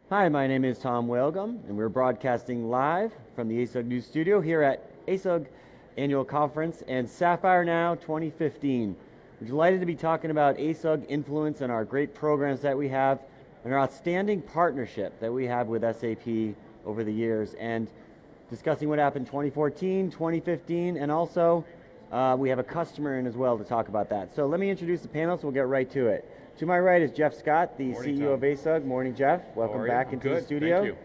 Hi, my name is Tom Whalegum, and we're broadcasting live from the ASUG News Studio here at ASUG Annual Conference and Sapphire Now 2015. We're delighted to be talking about ASUG influence and our great programs that we have and our outstanding partnership that we have with SAP over the years, and discussing what happened 2014, 2015, and also we have a customer in as well to talk about that. So let me introduce the panel, so we'll get right to it. To my right is Jeff Scott, the Morning, CEO Tom. of ASUG. Morning, Jeff. Welcome back into the studio. Thank you.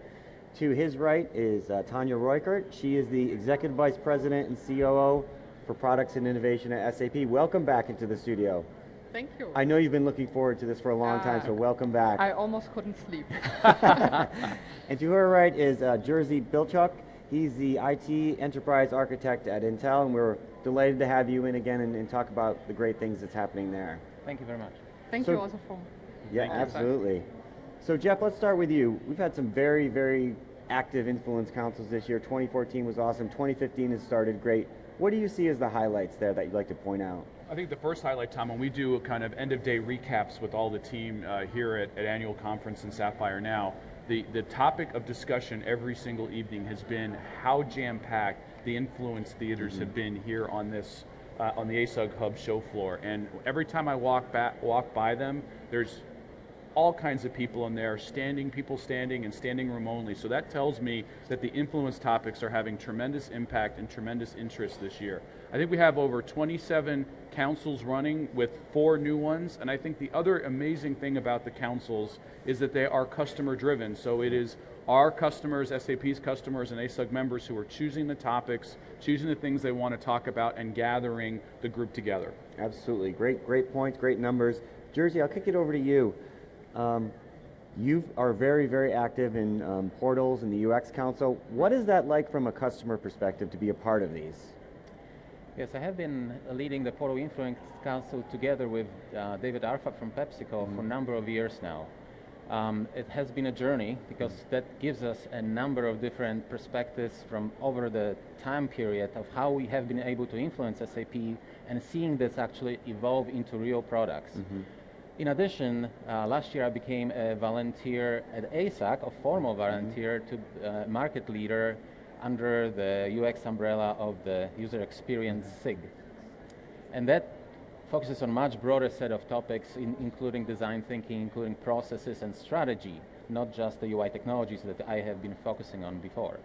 To his right is Tanja Rueckert. She is the Executive Vice President and COO for Products and Innovation at SAP. Welcome back into the studio. Thank you. I know you've been looking forward to this for a long time, so welcome back. I almost couldn't sleep. And to her right is Jerzy Bilchuk. He's the IT Enterprise Architect at Intel, and we're delighted to have you in again and talk about the great things that's happening there. Thank you very much. Thank you also for... Yeah, absolutely. So Jeff, let's start with you. We've had some very, very active influence councils this year. 2014 was awesome. 2015 has started great. What do you see as the highlights there that you'd like to point out? I think the first highlight, Tom, when we do kind of end-of-day recaps with all the team here at Annual Conference in Sapphire Now, the topic of discussion every single evening has been how jam-packed the influence theaters have been here on this on the ASUG Hub show floor. And every time I walk by them, there's all kinds of people in there, people standing and standing room only. So that tells me that the influence topics are having tremendous impact and tremendous interest this year. I think we have over 27 councils running with 4 new ones, and I think the other amazing thing about the councils is that they are customer driven. So it is our customers, SAP's customers and ASUG members who are choosing the topics, choosing the things they want to talk about, and gathering the group together. Absolutely, great points, great numbers. Jerzy, I'll kick it over to you. You are very, very active in portals and the UX Council. What is that like from a customer perspective to be a part of these? Yes, I have been leading the Portal Influence Council together with David Arfa from PepsiCo for a number of years now. It has been a journey because that gives us a number of different perspectives from over the time period of how we have been able to influence SAP and seeing this actually evolve into real products. In addition, last year I became a volunteer at ASUG, a formal volunteer to market leader under the UX umbrella of the user experience SIG. And that focuses on a much broader set of topics, including design thinking, including processes and strategy, not just the UI technologies that I have been focusing on before.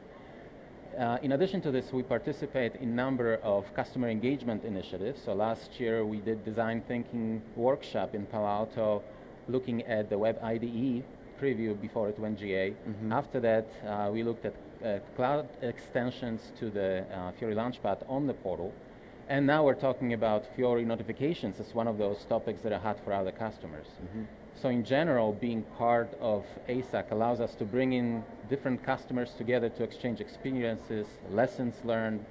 In addition to this, we participate in a number of customer engagement initiatives. So last year we did design thinking workshop in Palo Alto, looking at the web IDE preview before it went GA. After that, we looked at cloud extensions to the Fiori Launchpad on the portal. And now we're talking about Fiori notifications as one of those topics that are hot for other customers. So in general, being part of ASUG allows us to bring in different customers together to exchange experiences, lessons learned,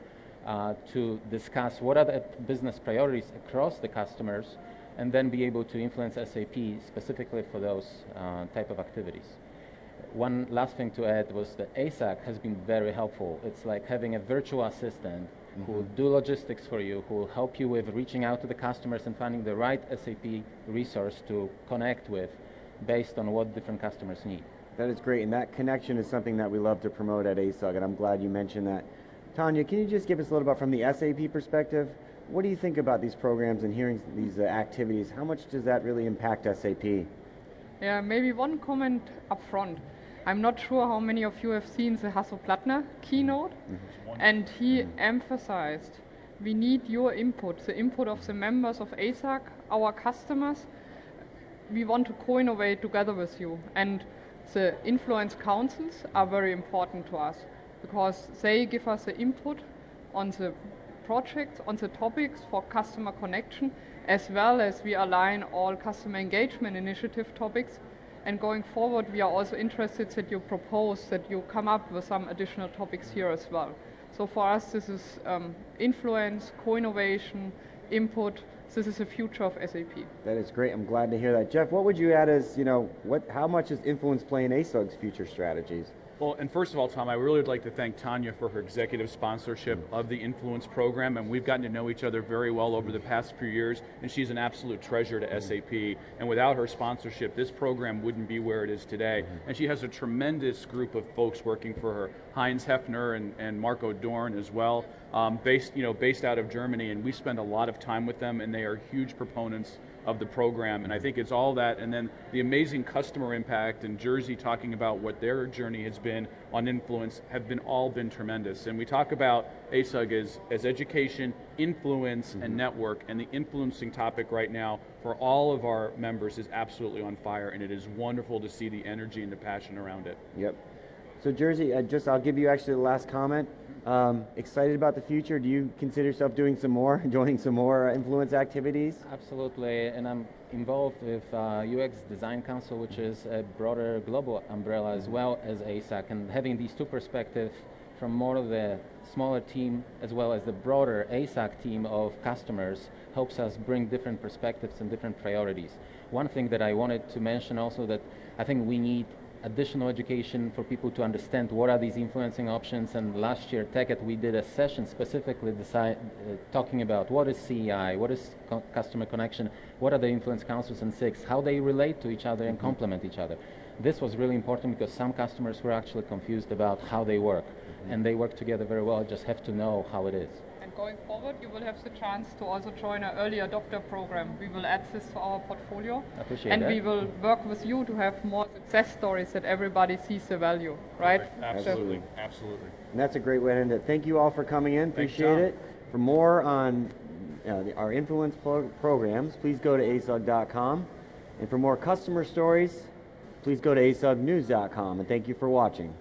to discuss what are the business priorities across the customers, and then be able to influence SAP specifically for those type of activities. One last thing to add was that ASUG has been very helpful. It's like having a virtual assistant who will do logistics for you, who will help you with reaching out to the customers and finding the right SAP resource to connect with based on what different customers need. That is great, and that connection is something that we love to promote at ASUG, and I'm glad you mentioned that. Tanja, can you just give us a little bit from the SAP perspective? What do you think about these programs and hearing these activities? How much does that really impact SAP? Yeah, maybe one comment up front. I'm not sure how many of you have seen the Hasso Plattner keynote, and he emphasized we need your input, the input of the members of ASUG, our customers. We want to co-innovate together with you, and the influence councils are very important to us because they give us the input on the projects, on the topics for customer connection, as well as we align all customer engagement initiative topics. And going forward, we are also interested that you propose, that you come up with some additional topics here as well. So for us, this is influence, co-innovation, input. This is the future of SAP. That is great. I'm glad to hear that. Jeff, what would you add as, how much does influence play in ASUG's future strategies? Well, and first of all, Tom, I really would like to thank Tanja for her executive sponsorship of the Influence program, and we've gotten to know each other very well over the past few years, and she's an absolute treasure to SAP, and without her sponsorship, this program wouldn't be where it is today. And she has a tremendous group of folks working for her, Heinz Hefner and Marco Dorn as well, based out of Germany, and we spend a lot of time with them, and they are huge proponents of the program, and I think it's all that, and then the amazing customer impact, and Jerzy talking about what their journey has been on Influence have all been tremendous. And we talk about ASUG as education, influence, and network, and the influencing topic right now for all of our members is absolutely on fire, and it is wonderful to see the energy and the passion around it. Yep. So Jerzy, I'll give you actually the last comment. Excited about the future? Do you consider yourself doing some more, joining some more influence activities? Absolutely, and I'm involved with UX Design Council, which is a broader global umbrella as well as ASUG, and having these two perspectives from more of the smaller team as well as the broader ASUG team of customers helps us bring different perspectives and different priorities. One thing that I wanted to mention also that I think we need additional education for people to understand what are these influencing options, and last year TechEd we did a session specifically talking about what is CEI, what is customer connection, what are the influence councils and SIGs, how they relate to each other and complement each other. This was really important because some customers were actually confused about how they work, and they work together very well, just have to know how it is. And going forward, you will have the chance to also join an early adopter program. We will add this to our portfolio. Appreciate and that. we will work with you to have more success stories that everybody sees the value, right? Absolutely, absolutely. And that's a great way to end it. Thank you all for coming in. Thanks, Appreciate Tom. it. For more on our influence programs, please go to asug.com. And for more customer stories, please go to asugnews.com. And thank you for watching.